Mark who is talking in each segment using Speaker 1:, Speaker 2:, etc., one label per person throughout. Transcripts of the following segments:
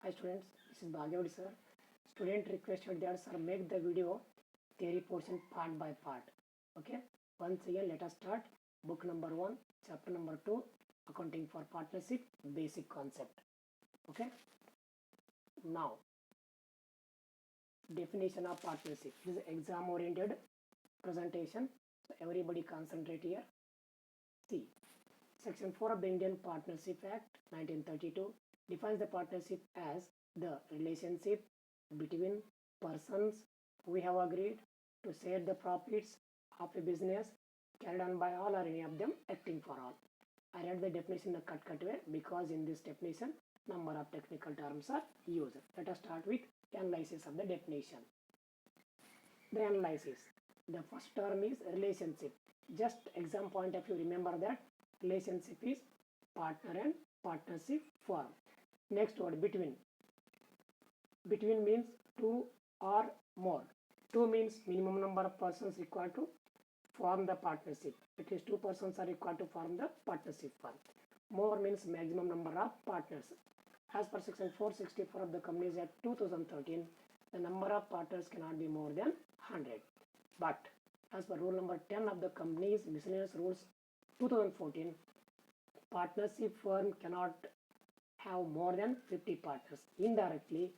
Speaker 1: Hi students, this is Bhagyavadi sir. Student requested that sir make the video theory portion part by part. Okay, once again let us start book number 1, chapter number 2, accounting for partnership, basic concept. Okay, now definition of partnership. This is exam oriented presentation, so everybody concentrate here. See, section 4 of the Indian Partnership Act 1932 defines the partnership as the relationship between persons who have agreed to share the profits of a business carried on by all or any of them acting for all. I read the definition in a cut way because in this definition number of technical terms are used. Let us start with analysis of the definition. The analysis. The first term is relationship. Just exam point of view, remember that relationship is partner and partnership form. Next word, between. Between means two or more. Two means minimum number of persons required to form the partnership. At least two persons are required to form the partnership firm. More means maximum number of partners. As per section 464 of the Companies Act 2013, the number of partners cannot be more than 100. But as per rule number 10 of the Companies Miscellaneous Rules 2014, partnership firm cannot have more than 50 partners. Indirectly,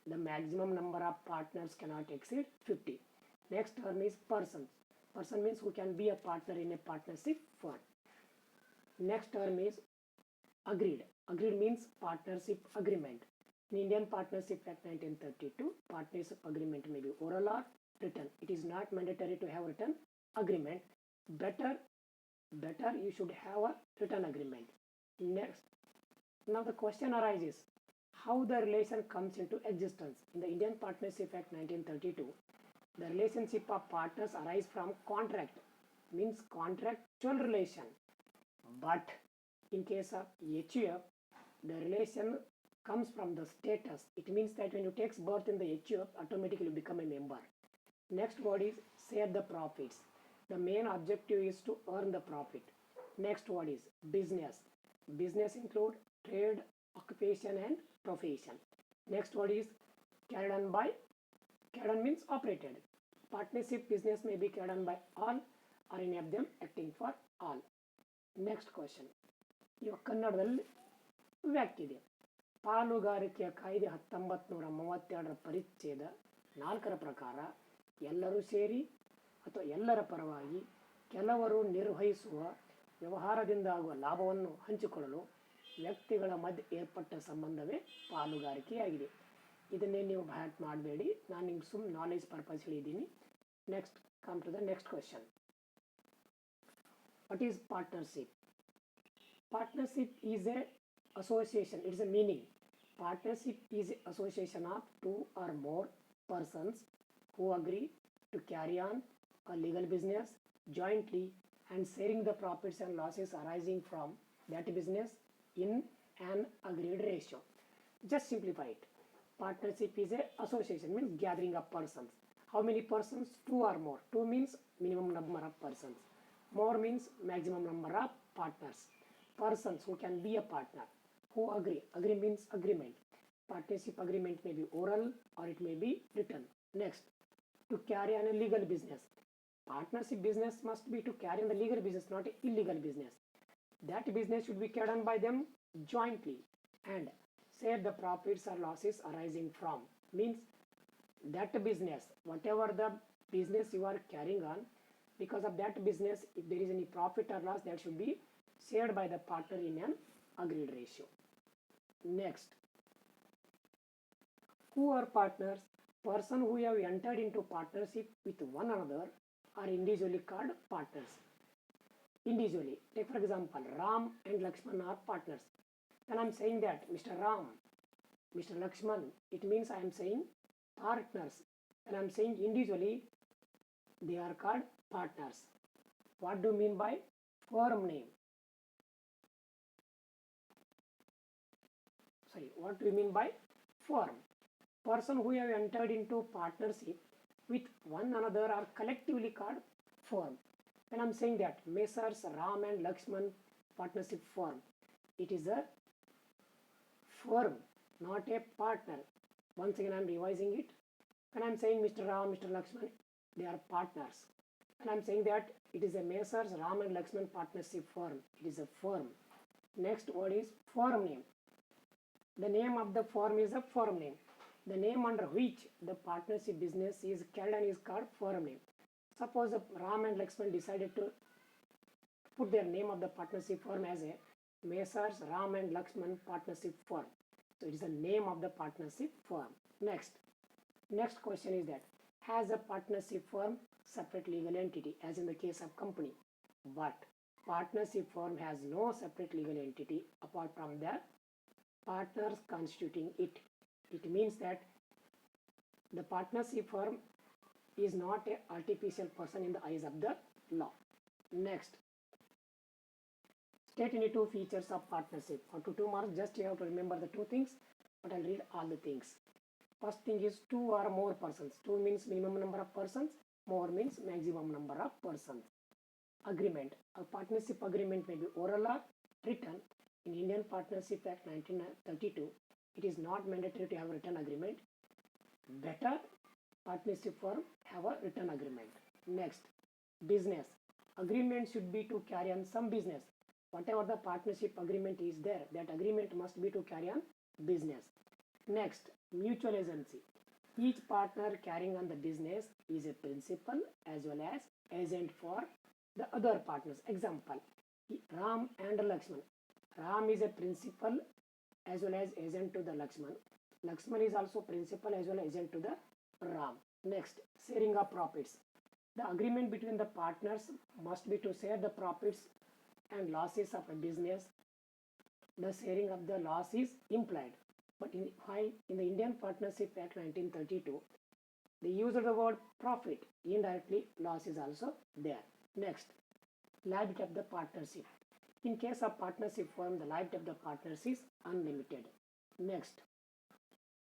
Speaker 1: the maximum number of partners cannot exceed 50. Next term is persons. Person means who can be a partner in a partnership firm. Next term is agreed. Agreed means partnership agreement. In Indian Partnership Act 1932, partnership agreement may be oral or written. It is not mandatory to have written agreement. Better you should have a written agreement. Next, now the question arises, how the relation comes into existence. In the Indian Partnership Act 1932, the relationship of partners arise from contract, means contractual relation. But in case of HUF, the relation comes from the status. It means that when you take birth in the HUF, automatically you become a member. Next word is share the profits. The main objective is to earn the profit. Next word is business. Business include trade, occupation and profession. Next word is carried on by. Carried on means operated. Partnership business may be carried on by all or any of them acting for all. Next question. ಇವಾಗ ಕನ್ನಡದಲ್ಲಿ ವ್ಯಾಖ್ಯೆ ಇದೆ. ಪಾಲುಗಾರಿಕೆಯ ಕಾಯ್ದೆ 1932 ಪರಿಚ್ಛೇದ 4 ಪ್ರಕಾರ ಎಲ್ಲರೂ ಸೇರಿ ಅಥವಾ ಎಲ್ಲರ ಪರವಾಗಿ ಕೆಲವರು ನಿರ್ವಹಿಸುವ ವ್ಯವಹಾರದಿಂದ ಆಗುವ ಲಾಭವನ್ನು ಹಂಚಿಕೊಳ್ಳಲು ವ್ಯಕ್ತಿಗಳ ಮಧ್ಯೆ ಏರ್ಪಟ್ಟ ಸಂಬಂಧವೇ ಪಾಲುಗಾರಿಕೆಯಾಗಿದೆ. ಇದನ್ನೇ ನೀವು ಬ್ಯಾಟ್ ಮಾಡಬೇಡಿ, ನಾನು ನಿಮ್ಗೆ ಸುಮ್ಮನೆ ನಾಲೆಜ್ ಪರ್ಪಸ್ ಹೇಳಿದ್ದೀನಿ. Next come to the next question. What is partnership? Partnership is a association. It's a meaning. Partnership is an association of two or more persons who agree to carry on a legal business jointly and sharing the profits and losses arising from that business in an agreed ratio. Just simplify it. Partnership is a association, means gathering of persons. How many persons? Two or more. Two means minimum number of persons. More means maximum number of partners. Persons who can be a partner, who agree. Agree means agreement. Partnership agreement may be oral or it may be written. Next, to carry on a legal business. Partnership business must be to carry on the legal business, not an illegal business. That business should be carried on by them jointly and share the profits or losses arising from. Means that business, whatever the business you are carrying on, because of that business, if there is any profit or loss, that should be shared by the partner in an agreed ratio. Next, who are partners? Person who have entered into partnership with one another are individually called partners. Individually, take for example, Ram and Lakshman are partners. When I am saying that Mr. Ram, Mr. Lakshman, it means I am saying partners. When I am saying individually, they are called partners. What do you mean by firm name? What do you mean by firm? Person who have entered into partnership with one another are collectively called firm. When I am saying that Messrs. Ram and Lakshman partnership firm, it is a firm. not a partner. Once again, I am revising it. When I am saying Mr. Ram, Mr. Lakshman, they are partners. And I am saying that it is a Messrs Ram and Lakshman partnership firm. It is a firm. Next word is firm name. The name of the firm is a firm name. The name under which the partnership business is carried on is called firm name. Suppose Ram and Lakshman decided to put their name of the partnership firm as a Messrs Ram and Lakshman partnership firm. So it is the name of the partnership firm. Next question is that has a partnership firm separate legal entity as in the case of company, but partnership firm has no separate legal entity apart from the partners constituting it. It means that the partnership firm is not an artificial person in the eyes of the law. Next, state any two features of partnership. For 2 marks, just you have to remember the two things, but I'll read all the things. First thing is two or more persons. Two means minimum number of persons, more means maximum number of persons. Agreement. A partnership agreement may be oral or written. In Indian Partnership Act 1932, it is not mandatory to have a written agreement. Better partnership firm have a written agreement. Next, business. Agreement should be to carry on some business. Whatever the partnership agreement is there, that agreement must be to carry on business. Next, mutual agency. Each partner carrying on the business is a principal as well as agent for the other partners. Example, Ram and Lakshman. Ram is a principal as well as agent to the Lakshman. Lakshman is also principal as well as agent to the Ram. Next, sharing of profits. The agreement between the partners must be to share the profits and losses of a business. The sharing of the loss is implied. But in the Indian Partnership Act 1932, the use of the word profit, indirectly loss is also there. Next, liability of the partnership. In case of partnership firm, the liability of the partners is unlimited. Next,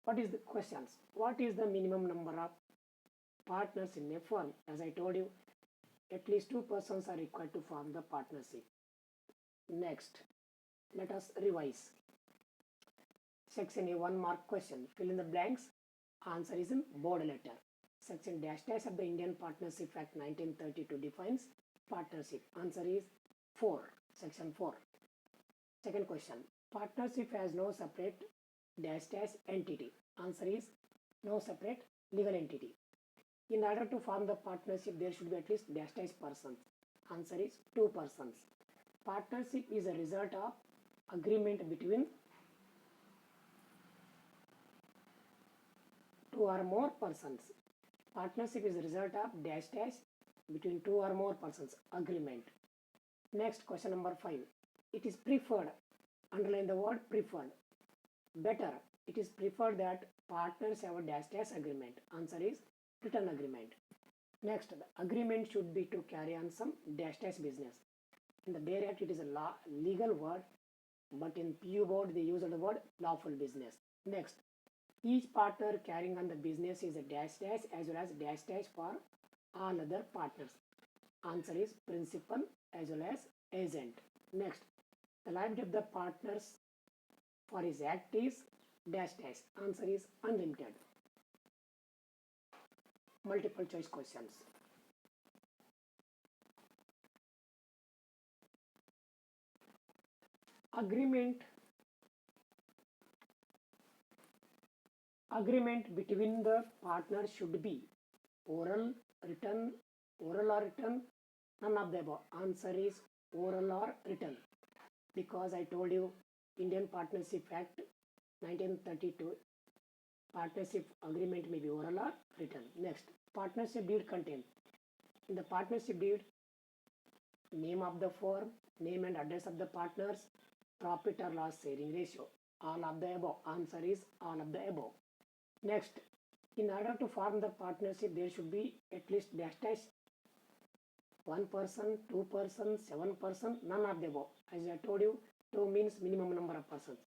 Speaker 1: what is the questions? What is the minimum number of partners in a firm? As I told you, at least 2 persons are required to form the partnership. Next, let us revise. Section A, 1 mark question. Fill in the blanks. Answer is in bold letter. Section dash dash of the Indian Partnership Act 1932 defines partnership. Answer is 4. Section 4. Second question. Partnership has no separate dash dash entity. Answer is no separate legal entity. In order to form the partnership, there should be at least dash dash persons. Answer is 2 persons. Partnership is a result of agreement between 2 or more persons. Partnership is a result of dash dash between 2 or more persons. Agreement. Next, question number 5. It is preferred. Underline the word preferred. Better. It is preferred that partners have a dash dash agreement. Answer is written agreement. Next, the agreement should be to carry on some dash dash business. In the Dairy Act, it is a legal word, but in PU board, they use the word lawful business. Next, each partner carrying on the business is a dash dash as well as dash dash for all other partners. Answer is principal as well as agent. Next, the liability of the partners for his act is dash dash. Answer is unlimited. Multiple choice questions. Agreement between the partners should be oral or written, none of the above. Answer is oral or written, because I told you Indian Partnership Act 1932, partnership agreement may be oral or written. Next, partnership deed content. In the partnership deed, name of the firm, name and address of the partners, profit or loss sharing ratio. All of the above. Answer is all of the above. Next, in order to form the partnership, there should be at least dash dash 1 person, 2 persons, 7 persons, none of the above. As I told you, 2 means minimum number of persons.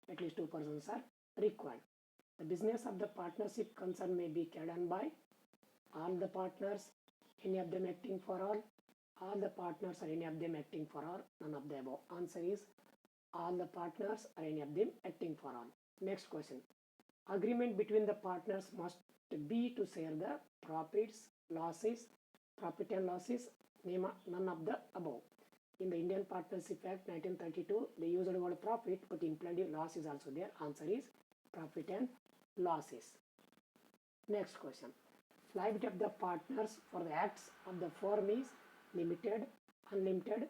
Speaker 1: At least 2 persons are required. The business of the partnership concern may be carried on by all the partners, any of them acting for all the partners or any of them acting for all, none of the above. Answer is all the partners or any of them acting for all. Next question. Agreement between the partners must be to share the profits, losses, profit and losses, none of the above. In the Indian Partnership Act 1932, they used the word profit, but implied loss is also there. Answer is profit and losses. Next question. Liability of the partners for the acts of the firm is limited, unlimited,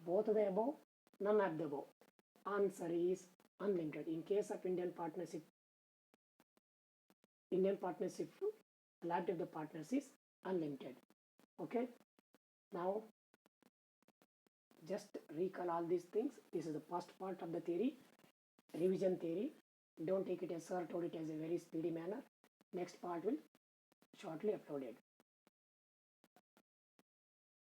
Speaker 1: both of the above, none of the above. Answer is unlimited. In case of Indian Partnership, liability of the partners is unlimited. Okay. Now, just recall all these things. This is the first part of the theory, revision theory. Don't take it as sir told it as a very speedy manner. Next part will shortly uploaded.